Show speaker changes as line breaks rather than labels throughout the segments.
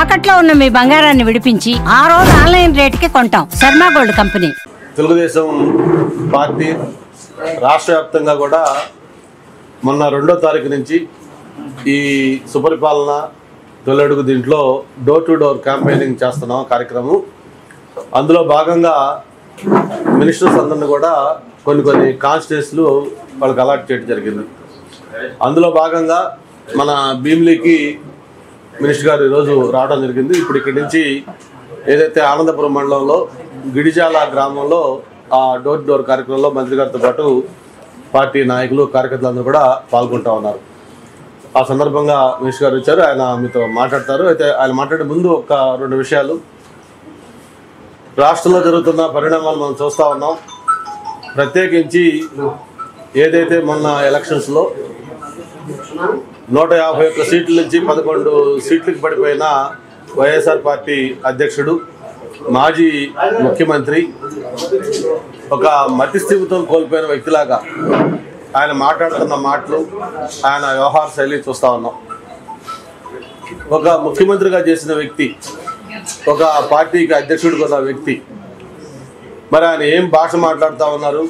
తాకట్లో ఉన్న మీ బంగారాన్ని విడిపించి ఆ రోజు ఆన్లైన్ రేటుకి కొంటాం. Sharma gold company.
Telugu Desam party రాష్ట్ర వ్యాప్తంగా కూడా మొన్న 2వ తారీఖు నుంచి ఈ సుపరిపాలన తొలడుగు దీంట్లో డోర్ టు డోర్ క్యాంపెయినింగ్ చేస్తున్నాం కార్యక్రమం. అందులో భాగంగా మినిస్టర్స్ అందరిని కూడా కొన్ని కాన్స్టిట్యూన్సీలు వాళ్ళకి అలాట్ చేయడం జరిగింది. అందులో భాగంగా మన భీమిలీకి మినిస్టర్ గారు ఈరోజు రావడం జరిగింది. ఇప్పుడు ఇక్కడి నుంచి ఏదైతే ఆనందపురం మండలంలో గిడిజాల గ్రామంలో ఆ డోర్ టు డోర్ కార్యక్రమంలో మంత్రి గారితో పాటు పార్టీ నాయకులు కార్యకర్తలందరూ కూడా పాల్గొంటూ ఉన్నారు. ఆ సందర్భంగా మినిస్టర్ గారు వచ్చారు, ఆయన మీతో మాట్లాడతారు. అయితే ఆయన మాట్లాడే ముందు ఒక 2 విషయాలు. రాష్ట్రంలో జరుగుతున్న పరిణామాలు మనం చూస్తూ ఉన్నాం. ప్రత్యేకించి ఏదైతే మొన్న ఎలక్షన్స్లో 151 సీట్ల నుంచి 11 సీట్లకు పడిపోయిన వైఎస్ఆర్ పార్టీ అధ్యక్షుడు, మాజీ ముఖ్యమంత్రి, ఒక మతిస్థిమితం కోల్పోయిన వ్యక్తిలాగా ఆయన మాట్లాడుతున్న మాటలు, ఆయన వ్యవహార శైలి చూస్తూ ఉన్నాం. ఒక ముఖ్యమంత్రిగా చేసిన వ్యక్తి, ఒక పార్టీకి అధ్యక్షుడిగా ఉన్న వ్యక్తి, మరి ఆయన ఏం భాష మాట్లాడుతూ ఉన్నారు,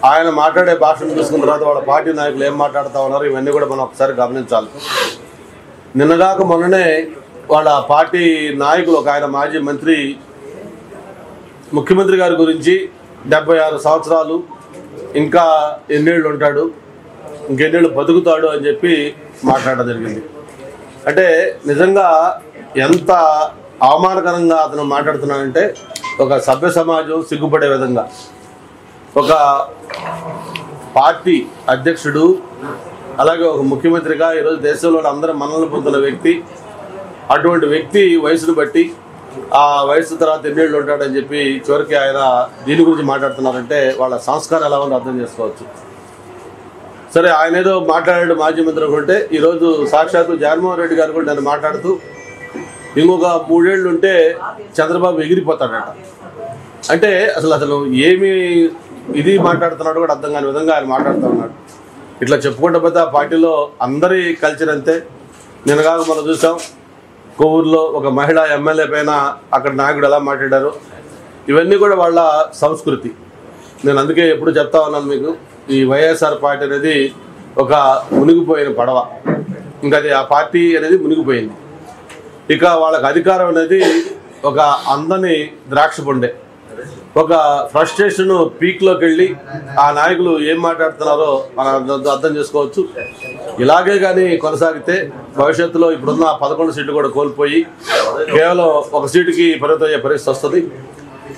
ఆయన మాట్లాడే భాషను చూసుకున్న తర్వాత వాళ్ళ పార్టీ నాయకులు ఏం మాట్లాడుతూ ఉన్నారు, ఇవన్నీ కూడా మనం ఒకసారి గమనించాలి. నిన్నగాక మొన్ననే వాళ్ళ పార్టీ నాయకులు, ఒక ఆయన మాజీ మంత్రి, ముఖ్యమంత్రి గారి గురించి 76 సంవత్సరాలు, ఇంకా ఎన్నేళ్ళు ఉంటాడు, ఇంకెన్నేళ్ళు బతుకుతాడు అని చెప్పి మాట్లాడడం జరిగింది. అంటే నిజంగా ఎంత అవమానకరంగా అతను మాట్లాడుతున్నాడంటే, ఒక సభ్య సమాజం సిగ్గుపడే విధంగా ఒక పార్టీ అధ్యక్షుడు, అలాగే ఒక ముఖ్యమంత్రిగా ఈరోజు దేశంలో అందరూ మన్ననలు పొందుతున్న వ్యక్తి, అటువంటి వ్యక్తి వయసును బట్టి ఆ వయసు తర్వాత ఎన్నేళ్ళు ఉంటాడని చెప్పి చివరికి ఆయన దీని గురించి మాట్లాడుతున్నారంటే వాళ్ళ సంస్కారం ఎలా ఉందో అర్థం చేసుకోవచ్చు. సరే, ఆయన ఏదో మాట్లాడాడు మాజీ మంత్రి అనుకుంటే, ఈరోజు సాక్షాత్తు జగన్మోహన్ రెడ్డి గారు కూడా నేను మాట్లాడుతూ ఇంకొక 3 ఏళ్ళు ఉంటే చంద్రబాబు ఎగిరిపోతాడట. అంటే అసలు ఏమి ఇది మాట్లాడుతున్నాడు కూడా అర్థం కాని విధంగా ఆయన మాట్లాడుతూ ఉన్నాడు. ఇట్లా చెప్పుకుంటే పోతే ఆ పార్టీలో అందరి కల్చర్ అంతే. నిన్నగాక మనం చూసాం, కొవ్వూరులో ఒక మహిళా ఎమ్మెల్యే పైన అక్కడ నాయకుడు ఎలా మాట్లాడారు. ఇవన్నీ కూడా వాళ్ళ సంస్కృతి. నేను అందుకే ఎప్పుడు చెప్తా ఉన్నాను మీకు, ఈ వైఎస్ఆర్ పార్టీ అనేది ఒక మునిగిపోయిన పడవ. ఇంకా అది ఆ పార్టీ అనేది మునిగిపోయింది. ఇక వాళ్ళకి అధికారం అనేది ఒక అందని ద్రాక్ష పండే. ఒక ఫ్రస్ట్రేషన్ పీక్లోకి వెళ్ళి ఆ నాయకులు ఏం మాట్లాడుతున్నారో మనం అర్థం చేసుకోవచ్చు. ఇలాగే కానీ కొనసాగితే భవిష్యత్తులో ఇప్పుడున్న 11 సీట్లు కూడా కోల్పోయి కేవలం 1 సీటుకి పరిమితం అయ్యే పరిస్థితి వస్తుంది.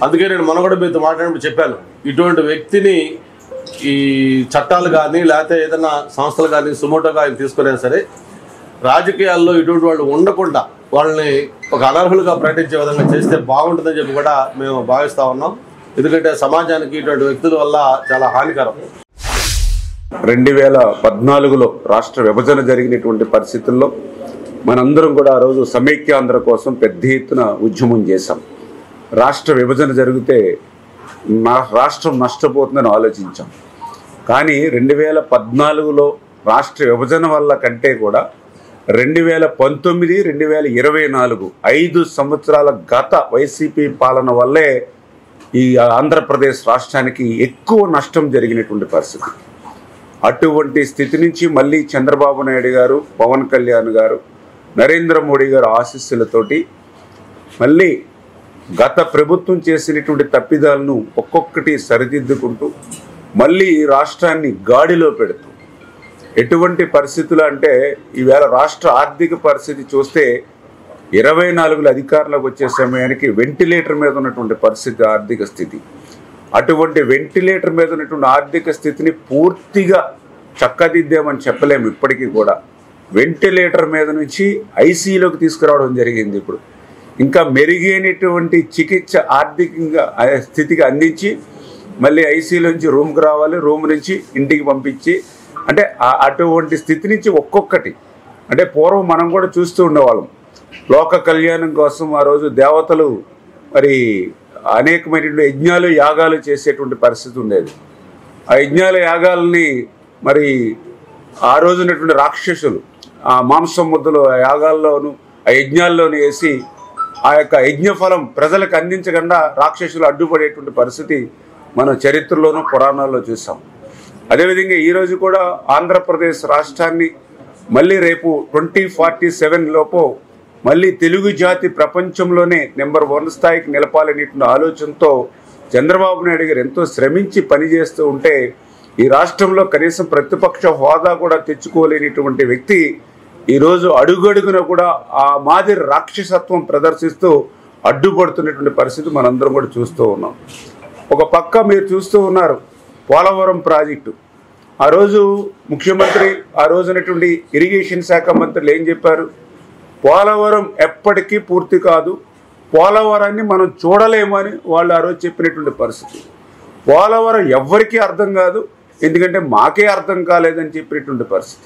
అందుకే నేను మొన్న కూడా మీతో మాట్లాడినప్పుడు చెప్పాను, ఇటువంటి వ్యక్తిని ఈ చట్టాలు కానీ లేకపోతే ఏదైనా సంస్థలు కానీ సుమోటోగా ఆయన తీసుకునే సరే రాజకీయాల్లో ఇటువంటి వాళ్ళు ఉండకుండా వాళ్ళని ఒక అనర్హులుగా ప్రకటించే విధంగా చేస్తే బాగుంటుందని చెప్పి కూడా మేము భావిస్తూ ఉన్నాం. ఎందుకంటే సమాజానికి ఇటువంటి వ్యక్తుల వల్ల చాలా హానికరం.
2014లో రాష్ట్ర విభజన జరిగినటువంటి పరిస్థితుల్లో మనందరం కూడా ఆ రోజు సమైక్యాంధ్ర కోసం పెద్ద ఎత్తున ఉద్యమం చేశాం. రాష్ట్ర విభజన జరిగితే రాష్ట్రం నష్టపోతుందని ఆలోచించాం. కానీ 2014లో రాష్ట్ర విభజన వల్ల కంటే కూడా 2019, 2024 5 సంవత్సరాల గత వైసీపీ పాలన వల్లే ఈ ఆంధ్రప్రదేశ్ రాష్ట్రానికి ఎక్కువ నష్టం జరిగినటువంటి పరిస్థితి. అటువంటి స్థితి నుంచి మళ్ళీ చంద్రబాబు నాయుడు గారు, పవన్ కళ్యాణ్ గారు, నరేంద్ర మోడీ గారు ఆశీస్సులతోటి మళ్ళీ గత ప్రభుత్వం చేసినటువంటి తప్పిదాలను ఒక్కొక్కటి సరిదిద్దుకుంటూ మళ్ళీ రాష్ట్రాన్ని గాడిలో పెడుతూ, ఎటువంటి పరిస్థితులు అంటే ఈవేళ రాష్ట్ర ఆర్థిక పరిస్థితి చూస్తే 24 అధికారంలోకి వచ్చే సమయానికి వెంటిలేటర్ మీద ఉన్నటువంటి పరిస్థితి ఆర్థిక స్థితి. అటువంటి వెంటిలేటర్ మీద ఉన్నటువంటి ఆర్థిక స్థితిని పూర్తిగా చక్కదిద్దామని చెప్పలేము. ఇప్పటికీ కూడా వెంటిలేటర్ మీద నుంచి ఐసీయూలోకి తీసుకురావడం జరిగింది. ఇప్పుడు ఇంకా మెరుగైనటువంటి చికిత్స ఆర్థికంగా స్థితికి అందించి మళ్ళీ ఐసీయూలో నుంచి రూమ్కి రావాలి, రూమ్ నుంచి ఇంటికి పంపించి, అంటే అటువంటి స్థితి నుంచి ఒక్కొక్కటి, అంటే పూర్వం మనం కూడా చూస్తూ ఉండేవాళ్ళం. లోక కళ్యాణం కోసం ఆ రోజు దేవతలు మరి అనేకమైనటువంటి యజ్ఞాలు యాగాలు చేసేటువంటి పరిస్థితి ఉండేది. ఆ యజ్ఞాల యాగాలని మరి ఆ రోజు ఉన్నటువంటి రాక్షసులు ఆ మాంసం ముద్దలు యాగాల్లోనూ ఆ యజ్ఞాల్లోనే వేసి ఆ యొక్క యజ్ఞఫలం ప్రజలకు అందించకుండా రాక్షసులు అడ్డుపడేటువంటి పరిస్థితి మనం చరిత్రలోనూ పురాణాల్లో చూసాం. అదేవిధంగా ఈరోజు కూడా ఆంధ్రప్రదేశ్ రాష్ట్రాన్ని మళ్ళీ రేపు 2047 లోపు మళ్ళీ తెలుగు జాతి ప్రపంచంలోనే నెంబర్ 1 స్థాయికి నిలపాలనేటువంటి ఆలోచనతో చంద్రబాబు నాయుడు గారు ఎంతో శ్రమించి పనిచేస్తూ ఉంటే ఈ రాష్ట్రంలో కనీసం ప్రతిపక్ష హోదా కూడా తెచ్చుకోలేనిటువంటి వ్యక్తి ఈరోజు అడుగడుగున కూడా ఆ మాదిరి రాక్షసత్వం ప్రదర్శిస్తూ అడ్డుపడుతున్నటువంటి పరిస్థితి మనందరం కూడా చూస్తూ ఉన్నాం. ఒక పక్క మీరు చూస్తూ ఉన్నారు పోలవరం ప్రాజెక్టు. ఆ రోజు ముఖ్యమంత్రి, ఆ రోజునటువంటి ఇరిగేషన్ శాఖ మంత్రులు ఏం చెప్పారు? పోలవరం ఎప్పటికీ పూర్తి కాదు, పోలవరాన్ని మనం చూడలేమని వాళ్ళు ఆ రోజు చెప్పినటువంటి పరిస్థితి. పోలవరం ఎవ్వరికీ అర్థం కాదు, ఎందుకంటే మాకే అర్థం కాలేదని చెప్పినటువంటి పరిస్థితి.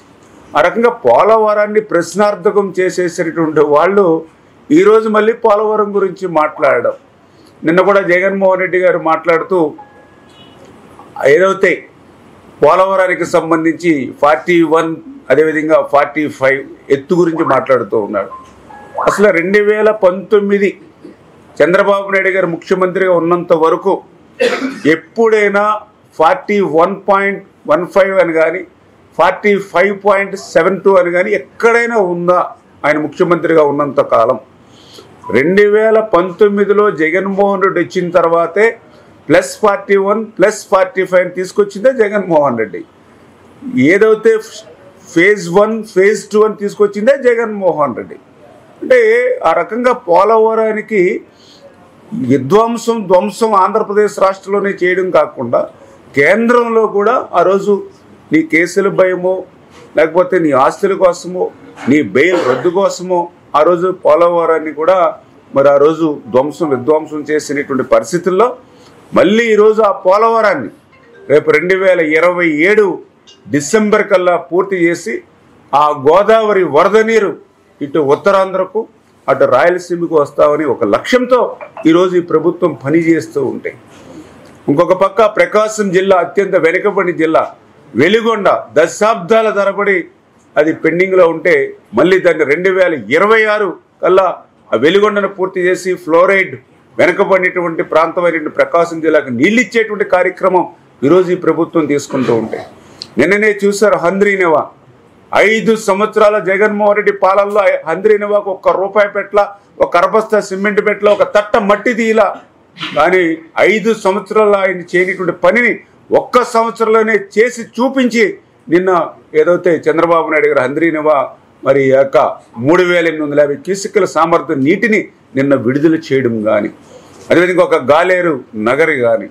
ఆ రకంగా పోలవరాన్ని ప్రశ్నార్థకం చేసేసినటువంటి వాళ్ళు ఈరోజు మళ్ళీ పోలవరం గురించి మాట్లాడడం. నిన్న కూడా జగన్మోహన్ రెడ్డి గారు మాట్లాడుతూ ఏదైతే పోలవరానికి సంబంధించి 41 అదేవిధంగా 45 ఎత్తు గురించి మాట్లాడుతూ ఉన్నాడు. అసలు 2019 చంద్రబాబు నాయుడు గారు ముఖ్యమంత్రిగా ఉన్నంత వరకు ఎప్పుడైనా 41.15 అని కానీ 45.72 అని కానీ ఎక్కడైనా ఉందా ఆయన ముఖ్యమంత్రిగా ఉన్నంత కాలం? 2019లో జగన్మోహన్ రెడ్డి వచ్చిన తర్వాతే +41 +45 తీసుకొచ్చిందే జగన్మోహన్ రెడ్డి. ఏదైతే phase 1 phase 2 అని తీసుకొచ్చిందే జగన్మోహన్ రెడ్డి. అంటే ఆ రకంగా పోలవరానికి ధ్వంసం ఆంధ్రప్రదేశ్ రాష్ట్రంలోనే చేయడం కాకుండా కేంద్రంలో కూడా ఆ రోజు నీ కేసుల భయమో లేకపోతే నీ ఆస్తుల కోసమో నీ బెయిల్ రద్దు కోసమో ఆ రోజు పోలవరాన్ని కూడా మరి ఆ రోజు విధ్వంసం చేసినటువంటి పరిస్థితుల్లో మళ్ళీ ఈరోజు ఆ పోలవరాన్ని రేపు 2027 డిసెంబర్ కల్లా పూర్తి చేసి ఆ గోదావరి వరద నీరు ఇటు ఉత్తరాంధ్రకు అటు రాయలసీమకు వస్తామని ఒక లక్ష్యంతో ఈరోజు ఈ ప్రభుత్వం పనిచేస్తూ ఉంటే, ఇంకొక పక్క ప్రకాశం జిల్లా అత్యంత వెనుకబడి జిల్లా వెలిగొండ దశాబ్దాల తరబడి అది పెండింగ్లో ఉంటే మళ్ళీ దాన్ని 2026 కల్లా ఆ వెలిగొండను పూర్తి చేసి ఫ్లోరైడ్ వెనకబడినటువంటి ప్రాంతమైనటువంటి ప్రకాశం జిల్లాకు నీళ్ళు ఇచ్చేటువంటి కార్యక్రమం ఈరోజు ఈ ప్రభుత్వం తీసుకుంటూ ఉంటే, నిన్ననే చూశారు హంద్రీనేవా 5 సంవత్సరాల జగన్మోహన్ రెడ్డి పాలనలో హంద్రీనేవాకు ₹1 పెట్ల, ఒక అరబస్తా సిమెంట్ పెట్ల, ఒక తట్ట మట్టి తీయలా. కానీ 5 సంవత్సరాలు ఆయన చేయనటువంటి పనిని 1 సంవత్సరంలోనే చేసి చూపించి నిన్న ఏదైతే చంద్రబాబు నాయుడు గారు హంద్రీనేవా మరి యొక్క 3850 క్యూసెక్కుల సామర్థ్యం నీటిని నిన్న విడుదల చేయడం కానీ, అదేవిధంగా ఒక గాలేరు నగరి కానీ,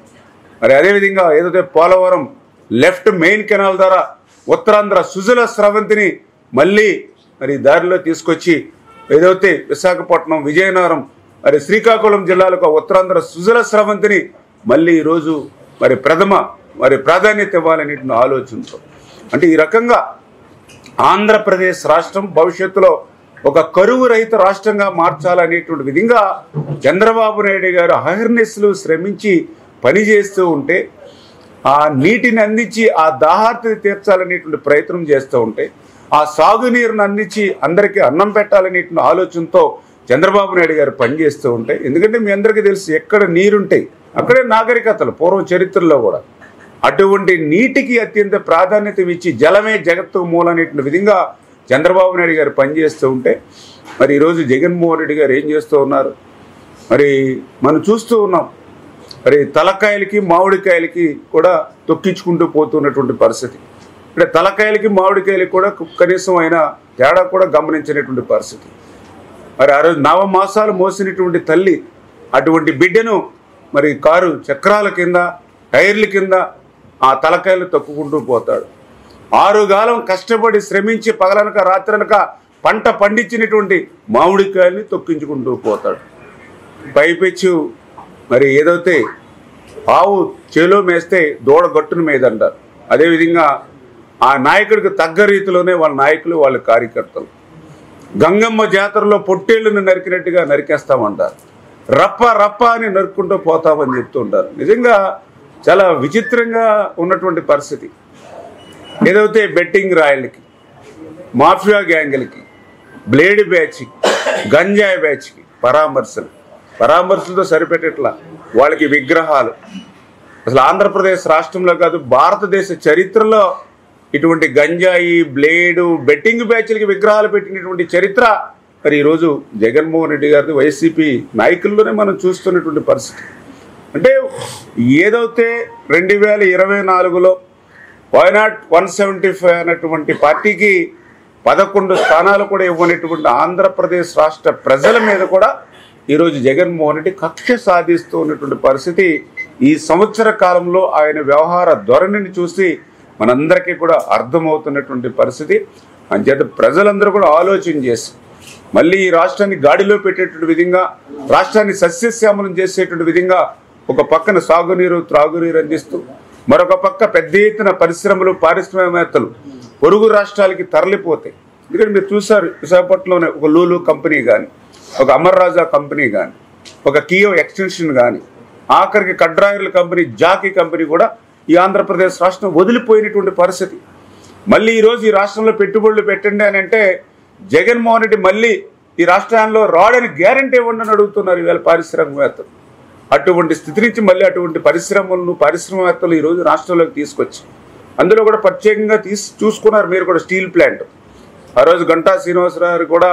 మరి అదేవిధంగా ఏదైతే పోలవరం లెఫ్ట్ మెయిన్ కెనాల్ ద్వారా ఉత్తరాంధ్ర సుజల స్రవంతిని మళ్ళీ మరి దారిలో తీసుకొచ్చి ఏదైతే విశాఖపట్నం, విజయనగరం, మరి శ్రీకాకుళం జిల్లాలకు ఉత్తరాంధ్ర సుజల స్రవంతిని మళ్ళీ ఈరోజు మరి ప్రాధాన్యత ఇవ్వాలనే ఆలోచనతో, అంటే ఈ రకంగా ఆంధ్రప్రదేశ్ రాష్ట్రం భవిష్యత్తులో ఒక కరువు రహిత రాష్ట్రంగా మార్చాలనేటువంటి విధంగా చంద్రబాబు నాయుడు గారు అహర్నిశలు శ్రమించి పనిచేస్తూ ఉంటే, ఆ నీటిని అందించి ఆ దాహార్తిని తీర్చాలనేటువంటి ప్రయత్నం చేస్తూ ఉంటే, ఆ సాగునీరుని అందించి అందరికీ అన్నం పెట్టాలనేటువంటి ఆలోచనతో చంద్రబాబు నాయుడు గారు పనిచేస్తూ ఉంటే, ఎందుకంటే మీ అందరికీ తెలుసు ఎక్కడ నీరుంటాయి అక్కడే నాగరికతలు పూర్వ చరిత్రలో కూడా అటువంటి నీటికి అత్యంత ప్రాధాన్యత ఇచ్చి జలమే జగత్తు మూలనేటువంటి విధంగా చంద్రబాబు నాయుడు గారు పనిచేస్తూ ఉంటే, మరి ఈరోజు జగన్మోహన్ రెడ్డి గారు ఏం చేస్తూ ఉన్నారు? మరి మనం చూస్తూ ఉన్నాం, మరి తలకాయలకి మామిడికాయలకి కూడా తొక్కించుకుంటూ పోతున్నటువంటి పరిస్థితి. అంటే తలకాయలకి మామిడికాయలకి కూడా కనీసం అయినా తేడా కూడా గమనించినటువంటి పరిస్థితి. మరి ఆ రోజు నవమాసాలు మోసినటువంటి తల్లి అటువంటి బిడ్డను మరి కారు చక్రాల కింద టైర్ల కింద ఆ తలకాయలు తొక్కుకుంటూ పోతాడు. 6 కాలం కష్టపడి శ్రమించి పగలనక రాత్రనక పంట పండించినటువంటి మామిడికాయల్ని తొక్కించుకుంటూ పోతాడు. పైపెచ్చు మరి ఏదైతే ఆవు చేలో మేస్తే దూడ గట్టును మేదంటారు, అదేవిధంగా ఆ నాయకుడికి తగ్గ రీతిలోనే వాళ్ళ నాయకులు వాళ్ళ కార్యకర్తలు గంగమ్మ జాతరలో పొట్టేళ్లను నరికినట్టుగా నరికేస్తామంటారు, రప్ప అని నరుక్కుంటూ పోతామని చెప్తూ ఉంటారు. నిజంగా చాలా విచిత్రంగా ఉన్నటువంటి పరిస్థితి. ఏదైతే బెట్టింగ్ రాయలకి, మాఫియా గ్యాంగులకి, బ్లేడ్ బ్యాచ్ గంజాయి బ్యాచ్కి పరామర్శలతో సరిపెట్టట్లా, వాళ్ళకి విగ్రహాలు. అసలు ఆంధ్రప్రదేశ్ రాష్ట్రంలో కాదు, భారతదేశ చరిత్రలో ఇటువంటి గంజాయి, బ్లేడు, బెట్టింగ్ బ్యాచ్లకి విగ్రహాలు పెట్టినటువంటి చరిత్ర మరి ఈరోజు జగన్మోహన్ రెడ్డి గారిది, వైసీపీ నాయకుల్లోనే మనం చూస్తున్నటువంటి పరిస్థితి. అంటే ఏదైతే 2024లో వైనాట్ 175 అనేటువంటి పార్టీకి 11 స్థానాలు కూడా ఇవ్వనటువంటి ఆంధ్రప్రదేశ్ రాష్ట్ర ప్రజల మీద కూడా ఈరోజు జగన్మోహన్ రెడ్డి కక్ష సాధిస్తూ ఉన్నటువంటి పరిస్థితి ఈ సంవత్సర కాలంలో ఆయన వ్యవహార ధోరణిని చూసి మనందరికీ కూడా అర్థమవుతున్నటువంటి పరిస్థితి. అంచేత ప్రజలందరూ కూడా ఆలోచన చేసి మళ్ళీ ఈ రాష్ట్రాన్ని గాడిలో పెట్టేటువంటి విధంగా, రాష్ట్రాన్ని సస్యశ్యామలం చేసేటువంటి విధంగా ఒక పక్కన సాగునీరు, త్రాగునీరు అందిస్తూ, మరొక పక్క పెద్ద ఎత్తున పరిశ్రమలు, పారిశ్రామికవేత్తలు పొరుగు రాష్ట్రాలకి తరలిపోతాయి. ఎందుకంటే మీరు చూసారు, విశాఖపట్నంలోనే ఒక లూలు కంపెనీ కానీ, ఒక అమర్ రాజా కంపెనీ కానీ, ఒక కియో ఎక్స్టెన్షన్ కానీ, ఆఖరికి కడ్రాయర్ల కంపెనీ, జాకీ కంపెనీ కూడా ఈ ఆంధ్రప్రదేశ్ రాష్ట్రం వదిలిపోయినటువంటి పరిస్థితి. మళ్ళీ ఈరోజు ఈ రాష్ట్రంలో పెట్టుబడులు పెట్టండి అని అంటే జగన్మోహన్ రెడ్డి మళ్ళీ ఈ రాష్ట్రాల్లో రాడని గ్యారంటీ ఇవ్వండి అని అడుగుతున్నారు ఈవేళ పారిశ్రామికవేత్తలు. అటువంటి స్థితి నుంచి మళ్ళీ అటువంటి పారిశ్రామికవేత్తలు ఈరోజు రాష్ట్రంలోకి తీసుకొచ్చి అందులో కూడా ప్రత్యేకంగా చూసుకున్నారు. మీరు కూడా స్టీల్ ప్లాంట్, ఆ రోజు గంటా శ్రీనివాసరావు కూడా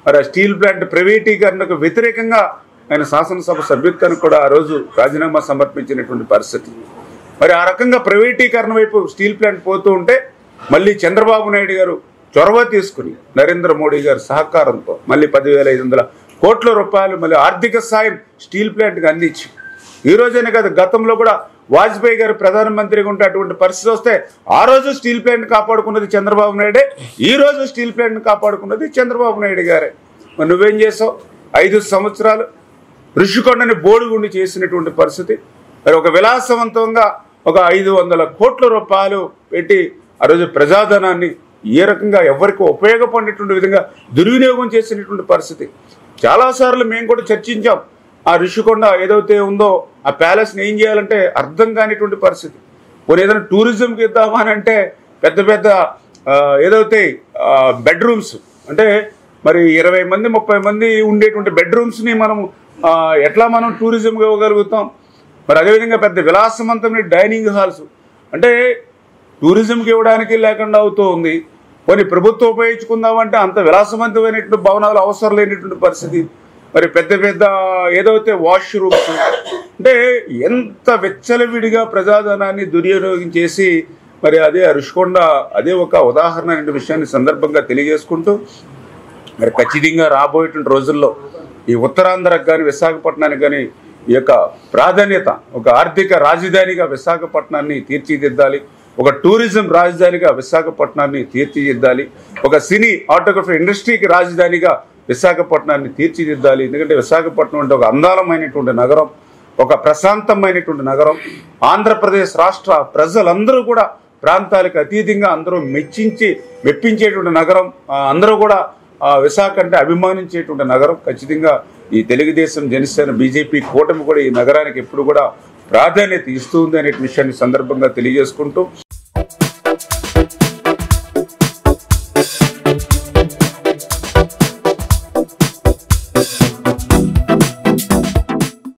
మరి స్టీల్ ప్లాంట్ ప్రైవేటీకరణకు వ్యతిరేకంగా ఆయన శాసనసభ సభ్యత్వానికి కూడా ఆ రోజు రాజీనామా సమర్పించినటువంటి పరిస్థితి. మరి ఆ రకంగా ప్రైవేటీకరణ వైపు స్టీల్ ప్లాంట్ పోతూ ఉంటే మళ్ళీ చంద్రబాబు నాయుడు గారు చొరవ తీసుకుని నరేంద్ర మోడీ గారి సహకారంతో మళ్ళీ 10,500 కోట్ల రూపాయలు మళ్ళీ ఆర్థిక సాయం స్టీల్ ప్లాంట్కి అందించి, ఈ రోజైనా కాదు గతంలో కూడా వాజ్పేయి గారు ప్రధానమంత్రిగా ఉంటే అటువంటి పరిస్థితి వస్తే ఆ రోజు స్టీల్ ప్లాంట్ కాపాడుకున్నది చంద్రబాబు నాయుడే, ఈ రోజు స్టీల్ ప్లాంట్ని కాపాడుకున్నది చంద్రబాబు నాయుడు గారే. మరి నువ్వేం చేసావు? 5 సంవత్సరాలు ఋషికొండని బోడిగుండి చేసినటువంటి పరిస్థితి. మరి ఒక విలాసవంతంగా ఒక 500 కోట్ల రూపాయలు పెట్టి ఆ రోజు ప్రజాధనాన్ని ఏ రకంగా ఎవరికి ఉపయోగపడినటువంటి విధంగా దుర్వినియోగం చేసినటువంటి పరిస్థితి. చాలాసార్లు మేము కూడా చర్చించాం. ఆ ఋషికొండ ఏదైతే ఉందో ఆ ప్యాలెస్ని ఏం చేయాలంటే అర్థం కానిటువంటి పరిస్థితి. కొన్ని ఏదైనా టూరిజంకి ఇద్దామా అని అంటే పెద్ద పెద్ద ఏదైతే బెడ్రూమ్స్ అంటే మరి 20 మంది 30 మంది ఉండేటువంటి బెడ్రూమ్స్ని మనం ఎట్లా మనం టూరిజంగా ఇవ్వగలుగుతాం? మరి అదేవిధంగా పెద్ద విలాసవంతమైన డైనింగ్ హాల్స్ అంటే టూరిజంకి ఇవ్వడానికి లేకుండా అవుతూ ఉంది. కొన్ని ప్రభుత్వం ఉపయోగించుకుందామంటే అంత విలాసవంతమైనటువంటి భవనాలు అవసరం లేనటువంటి పరిస్థితి. మరి పెద్ద పెద్ద ఏదైతే వాష్రూమ్స్ అంటే ఎంత వెచ్చలవిడిగా ప్రజాధనాన్ని దుర్వినియోగం చేసి మరి అదే ఋషికొండ అదే ఒక ఉదాహరణ అనే విషయాన్ని సందర్భంగా తెలియజేసుకుంటూ మరి ఖచ్చితంగా రాబోయేటువంటి రోజుల్లో ఈ ఉత్తరాంధ్రకు కానీ విశాఖపట్నానికి కానీ ఈ యొక్క ప్రాధాన్యత ఒక ఆర్థిక రాజధానిగా విశాఖపట్నాన్ని తీర్చిదిద్దాలి, ఒక టూరిజం రాజధానిగా విశాఖపట్నాన్ని తీర్చిదిద్దాలి, ఒక సినీ ఆటోగ్రఫీ ఇండస్ట్రీకి రాజధానిగా విశాఖపట్నాన్ని తీర్చిదిద్దాలి. ఎందుకంటే విశాఖపట్నం అంటే ఒక అందాలమైనటువంటి నగరం, ఒక ప్రశాంతమైనటువంటి నగరం. ఆంధ్రప్రదేశ్ రాష్ట్ర ప్రజలందరూ కూడా ప్రాంతాలకు అతీతంగా అందరూ మెప్పించేటువంటి నగరం. అందరూ కూడా విశాఖ అంటే అభిమానించేటువంటి నగరం. ఖచ్చితంగా ఈ తెలుగుదేశం, జనసేన, బీజేపీ కూటమి కూడా ఈ నగరానికి ఎప్పుడు కూడా ప్రాధాన్యత ఇస్తుంది అనే విషయాన్ని సందర్భంగా తెలియజేసుకుంటూ